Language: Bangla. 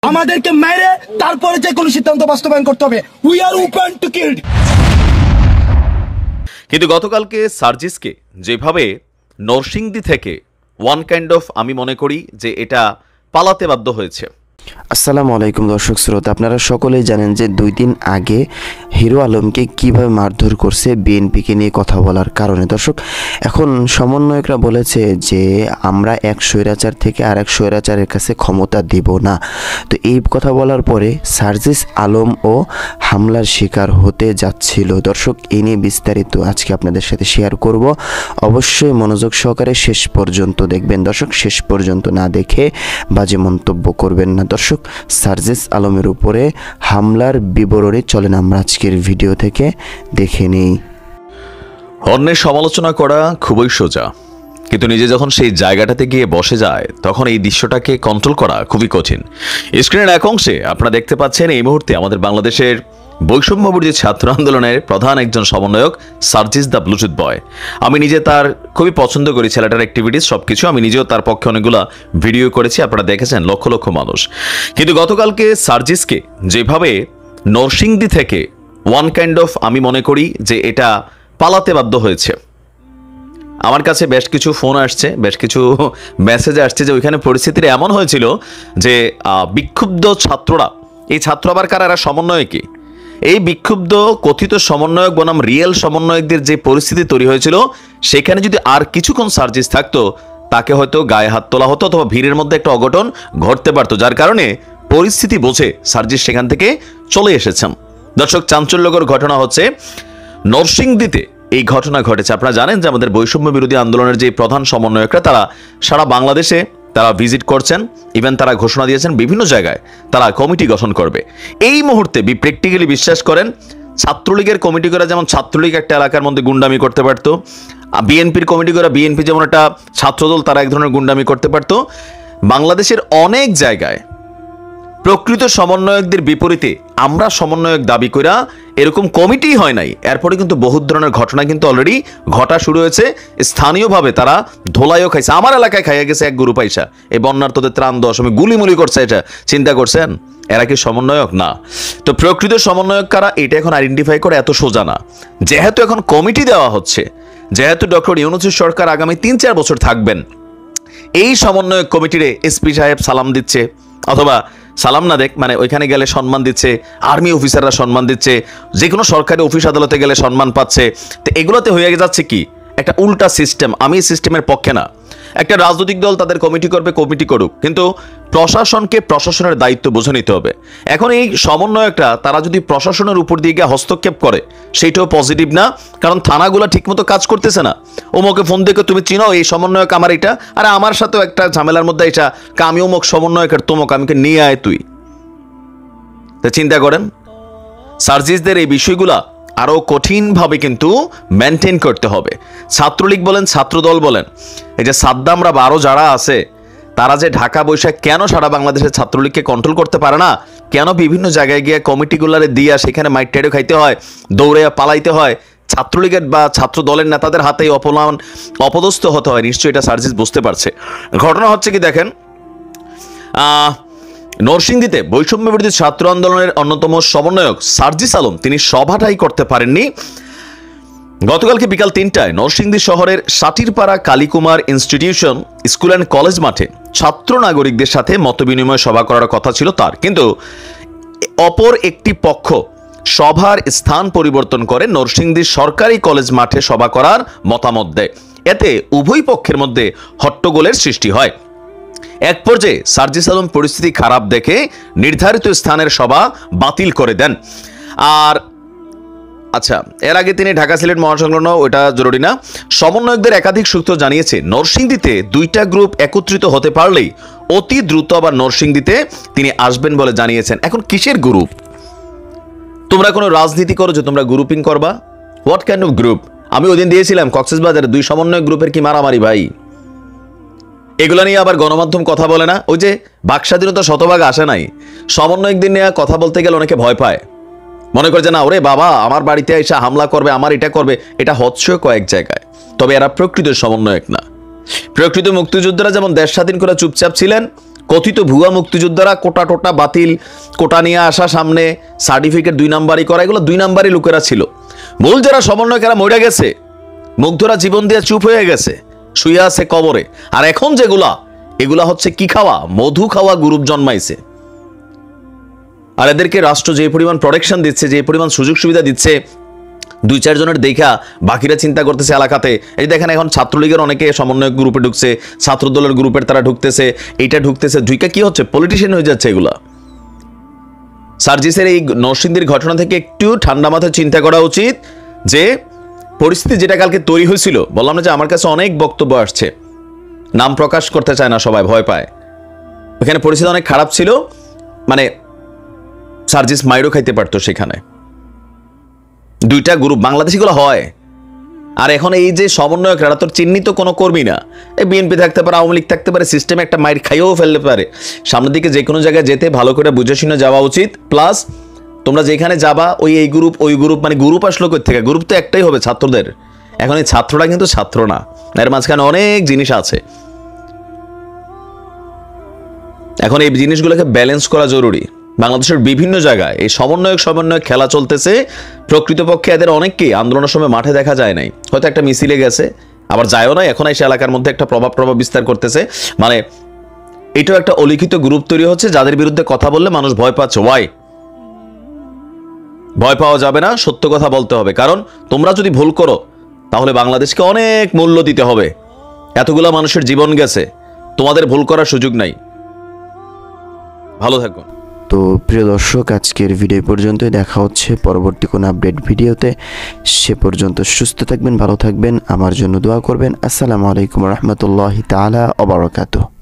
আমাদেরকে মেরে তারপরে যে কোনো সিদ্ধান্ত বাস্তবায়ন করতে হবে। We are open to kill. কিন্তু গতকালকে সার্জিসকে যেভাবে নরসিংদী থেকে ওয়ান কাইন্ড অফ আমি মনে করি যে এটা পালাতে বাধ্য হয়েছে। আসসালামু আলাইকুম দর্শক শ্রোতা, আপনারা সকলেই জানেন যে 2 দিন আগে হিরো আলমকে কিভাবে মারধর করছে বিএনপিকে নিয়ে কথা বলার কারণে। দর্শক, এখন সমন্বয়করা বলেছে যে আমরা এক স্বৈরাচার থেকে আরেক স্বৈরাচারের কাছে ক্ষমতা দিব না। তো এই কথা বলার পরে সার্জিস আলম ও হামলার শিকার হতে যাচ্ছিল। দর্শক, এই নিয়ে বিস্তারিত আজকে আপনাদের সাথে শেয়ার করব। অবশ্যই মনোযোগ সহকারে শেষ পর্যন্ত দেখবেন। দর্শক, শেষ পর্যন্ত না দেখে বাজে মন্তব্য করবেন না। দর্শক, সার্জিস আলমের উপরে হামলার বিবরণী চলেন আমরা আজকের ভিডিও থেকে দেখে নেই। অন্যের সমালোচনা করা খুবই সোজা, কিন্তু নিজে যখন সেই জায়গাটাতে গিয়ে বসে যায় তখন এই দৃশ্যটাকে কন্ট্রোল করা খুবই কঠিন। স্ক্রিনের এক অংশে আপনারা দেখতে পাচ্ছেন এই মুহূর্তে আমাদের বাংলাদেশের বৈষম্যবিরোধী ছাত্র আন্দোলনের প্রধান একজন সমন্বয়ক সার্জিস দ্য ব্লুটুথ বয়। আমি নিজে তার খুবই পছন্দ করি ছেলেটার অ্যাক্টিভিটিস সবকিছু। আমি নিজেও তার পক্ষে অনেকগুলো ভিডিও করেছি, আপনারা দেখেছেন লক্ষ লক্ষ মানুষ। কিন্তু গতকালকে সার্জিসকে যেভাবে নরসিংদী থেকে ওয়ান কাইন্ড অফ আমি মনে করি যে এটা পালাতে বাধ্য হয়েছে। আমার কাছে বেশ কিছু ফোন আসছে, বেশ কিছু মেসেজ আসছে যে ওইখানে পরিস্থিতিটা এমন হয়েছিল যে বিক্ষুব্ধ ছাত্ররা, এই ছাত্র আবার কারা, এরা সমন্বয়কে, এই বিক্ষুব্ধ কথিত সমন্বয়ক বনাম রিয়েল সমন্বয়কদের যে পরিস্থিতি তৈরি হয়েছিল সেখানে যদি আর কিছুক্ষণ সার্জিস থাকতো তাকে হয়তো গায়ে হাত তোলা হতো অথবা ভিড়ের মধ্যে একটা অঘটন ঘটতে পারতো, যার কারণে পরিস্থিতি বুঝে সার্জিস সেখান থেকে চলে এসেছেন। দর্শক, চাঞ্চল্যকর ঘটনা হচ্ছে নরসিংদীতে এই ঘটনা ঘটেছে। আপনারা জানেন যে আমাদের বৈষম্য বিরোধী আন্দোলনের যে প্রধান সমন্বয়করা তারা সারা বাংলাদেশে তারা ভিজিট করছেন, ইভেন তারা ঘোষণা দিয়েছেন বিভিন্ন জায়গায় তারা কমিটি গঠন করবে। এই মুহূর্তে প্র্যাকটিক্যালি বিশ্বাস করেন ছাত্রলীগের কমিটি করা যেমন ছাত্রলীগ একটা এলাকার মধ্যে গুন্ডামি করতে পারতো, বিএনপির কমিটি করা বিএনপি যেমন একটা ছাত্রদল তারা এক ধরনের গুন্ডামি করতে পারতো, বাংলাদেশের অনেক জায়গায় প্রকৃত সমন্বয়কদের বিপরীতে আমরা সমন্বয়ক দাবি করা এরকম কমিটি হয় নাই। এরপরে কিন্তু বহু ধরনের ঘটনা কিন্তু অলরেডি ঘটা শুরু হয়েছে। স্থানীয়ভাবে তারা ধোলাইও খাইছে, আমার এলাকায় খাইয়া গেছে এক গ্রুপ আইসা এই বন্যার্তদের ত্রাণ দেওয়ার সময় গুলিমুলি করছে। এটা চিন্তা করছেন এরা কি সমন্বয়ক? না। তো প্রকৃত সমন্বয়ক কারা এটা এখন আইডেন্টিফাই করে এত সোজা না। যেহেতু এখন কমিটি দেওয়া হচ্ছে, যেহেতু ডক্টর ইউনূসের সরকার আগামী 3-4 বছর থাকবেন, এই সমন্বয়ক কমিটিরে এসপি সাহেব সালাম দিচ্ছে, অথবা সালাম না দেখ মানে ওইখানে গেলে সম্মান দিচ্ছে, আর্মি অফিসাররা সম্মান দিচ্ছে, যে কোনো সরকারি অফিস আদালতে গেলে সম্মান পাচ্ছে। তো এগুলোতে হয়ে যাচ্ছে কি একটা উল্টা সিস্টেম। আমি এই সিস্টেমের পক্ষে না। একটা রাজনৈতিক দল তাদের কমিটি করবে, কমিটি করুক, কিন্তু প্রশাসনকে প্রশাসনের দায়িত্ব বুঝে নিতে হবে। এখন এই সমন্বয়করা তারা যদি প্রশাসনের উপর দিয়ে গিয়ে হস্তক্ষেপ করে সেইটাও পজিটিভ না, কারণ থানাগুলো ঠিকমতো কাজ করতেছে না। ওমকে ফোন দেখে তুমি চিনো এই সমন্বয়ক আমার এটা, আর আমার সাথেও একটা ঝামেলার মধ্যে এটা আমি অমুক সমন্বয়কের তোমক আমাকে নিয়ে আয় তুই। তা চিন্তা করেন সার্জিসদের এই বিষয়গুলা আরো কঠিনভাবে কিন্তু মেনটেন করতে হবে। ছাত্রলীগ বলেন, ছাত্রদল বলেন, এই যে সাদ্দামরা 12 যারা আছে তারা যে ঢাকা বৈশাখ কেন সারা বাংলাদেশের ছাত্রলীগকে কন্ট্রোল করতে পারে না, কেন বিভিন্ন জায়গায় গিয়ে কমিটিগুলারে দিয়া সেখানে মাইট টেডো খাইতে হয়, দৌড়ে পালাইতে হয়, ছাত্রলীগের বা ছাত্র দলের নেতাদের হাতেই অপদস্থ হতে হয়, নিশ্চয়ই এটা সার্জিস বুঝতে পারছে। ঘটনা হচ্ছে কি দেখেন, নরসিংদীতে বৈষম্য বিরোধী ছাত্র আন্দোলনের অন্যতম সমন্বয়ক সার্জিস আলম তিনি সভাটাই করতে পারেননি। গতকালকে বিকাল 3টায় নরসিংদী শহরের Satirpara Kalikumar institution school and college মাঠে ছাত্র নাগরিকদের সাথে মতবিনিময় সভা করার কথা ছিল তার, কিন্তু অপর একটি পক্ষ সভার স্থান পরিবর্তন করে নরসিংদী সরকারি কলেজ মাঠে সভা করার মতামত দেয়। এতে উভয় পক্ষের মধ্যে হট্টগোলের সৃষ্টি হয়। এক পর্যায়ে সার্জিস আলম পরিস্থিতি খারাপ দেখে নির্ধারিত স্থানের সভা বাতিল করে দেন। আর আচ্ছা, এর আগে তিনি ঢাকা সিলেট মহাসংলগ্ন, ওটা জরুরি না। সমন্বয়কদের একাধিক সূত্র জানিয়েছে নরসিংদীতে 2টা গ্রুপ একত্রিত হতে পারলেই অতি দ্রুত আবার নরসিংদীতে তিনি আসবেন বলে জানিয়েছেন। এখন কিসের গ্রুপ? তোমরা কোনো রাজনীতি করো যে তোমরা গ্রুপিং করবা? What kind of group? আমি ওই দিন দিয়েছিলাম কক্সবাজারে 2 সমন্বয়ক গ্রুপের কি মারামারি ভাই। এগুলো নিয়ে আবার গণমাধ্যম কথা বলে না। ওই যে বাক স্বাধীনতা শতভাগ আসে নাই, সমন্বয়কদের নিয়ে কথা বলতে গেলে অনেকে ভয় পায়, মনে করে যে না ওরে বাবা আমার বাড়িতে এসে হামলা করবে, আমার এটা করবে। এটা হচ্ছে কয়েক জায়গায়, তবে এরা প্রকৃত সমন্বয়ক না। প্রকৃত মুক্তিযোদ্ধারা যেমন দেশ স্বাধীন করে চুপচাপ ছিলেন, কথিত ভুয়া মুক্তিযোদ্ধারা কোটা টোটা বাতিল, কোটা নিয়ে আসা, সামনে সার্টিফিকেট 2 নাম্বারই করা, এগুলো 2 নাম্বারই লোকেরা ছিল। মূল যারা সমন্বয়কেরা মরে গেছে, মুগ্ধরা জীবন দিয়ে চুপ হয়ে গেছে, শুয়ে আছে কবরে। আর এখন যেগুলা, এগুলা হচ্ছে কি খাওয়া, মধু খাওয়া গ্রুপ জন্মাইছে। আর এদেরকে রাষ্ট্র যে পরিমাণ প্রোটেকশন দিচ্ছে, যে পরিমাণ সুযোগ সুবিধা দিচ্ছে, 2-4 জনের দেখা বাকিরা চিন্তা করতেছে এলাকাতে। এই দেখেন এখন ছাত্রলীগের অনেকে সমন্বয় গ্রুপে ঢুকছে, ছাত্রদলের গ্রুপের তারা ঢুকতেছে, এইটা ঢুকতেছে, ঢুইকা কি হচ্ছে, পলিটিশিয়ান হয়ে যাচ্ছে এগুলা। সার্জিসের এই নরসিংদীর ঘটনা থেকে একটু ঠান্ডা মাথায় চিন্তা করা উচিত যে পরিস্থিতি যেটা কালকে তৈরি হয়েছিল, বললাম না যে আমার কাছে অনেক বক্তব্য আসছে, নাম প্রকাশ করতে চায় না, সবাই ভয় পায়। ওখানে পরিস্থিতি অনেক খারাপ ছিল, মানে সার্জিস মাইরও খাইতে পারতো সেখানে। 2টা গ্রুপ বাংলাদেশিগুলো হয়। আর এখন এই যে সমন্বয়ক, এরা তোর চিহ্নিত কোনো কর্মী না, এই বিএনপি থাকতে পারে, আওয়ামী লীগ থাকতে পারে, সিস্টেমে একটা মাইর খাইয়েও ফেলতে পারে। সামনের দিকে যে কোনো জায়গায় যেতে ভালো করে বুঝে শুনে যাওয়া উচিত। প্লাস তোমরা যেখানে যাবা এই গ্রুপ ওই গ্রুপ, মানে গ্রুপ আসলো কই থেকে? গ্রুপ তো একটাই হবে, ছাত্রদের। এখন এই ছাত্ররা কিন্তু ছাত্র না, এর মাঝখানে অনেক জিনিস আছে। এখন এই জিনিসগুলোকে ব্যালেন্স করা জরুরি। বাংলাদেশের বিভিন্ন জায়গায় এই সমন্বয়ক খেলা চলতেছে। প্রকৃতপক্ষে এদের অনেককেই আন্দোলনের সময় মাঠে দেখা যায় নাই, হয়তো একটা মিছিলে গেছে, আবার যায়ও না, এখন এসে এলাকার মধ্যে একটা প্রভাব বিস্তার করতেছে। মানে এটাও একটা অলিখিত গ্রুপ তৈরি হচ্ছে, যাদের বিরুদ্ধে কথা বললে মানুষ ভয় পাচ্ছে। ওয়াই ভয় পাওয়া যাবে না, সত্য কথা বলতে হবে। কারণ তোমরা যদি ভুল করো তাহলে বাংলাদেশকে অনেক মূল্য দিতে হবে। এতগুলা মানুষের জীবন গেছে, তোমাদের ভুল করার সুযোগ নাই। ভালো থাকুন। তো প্রিয় দর্শক, আজকের ভিডিও পর্যন্তই, দেখা হচ্ছে পরবর্তী কোনো আপডেট ভিডিওতে। সে পর্যন্ত সুস্থ থাকবেন, ভালো থাকবেন, আমার জন্য দোয়া করবেন। আসসালামু আলাইকুম রহমতুল্লাহি তাআলা ওয়া বারাকাতুহু।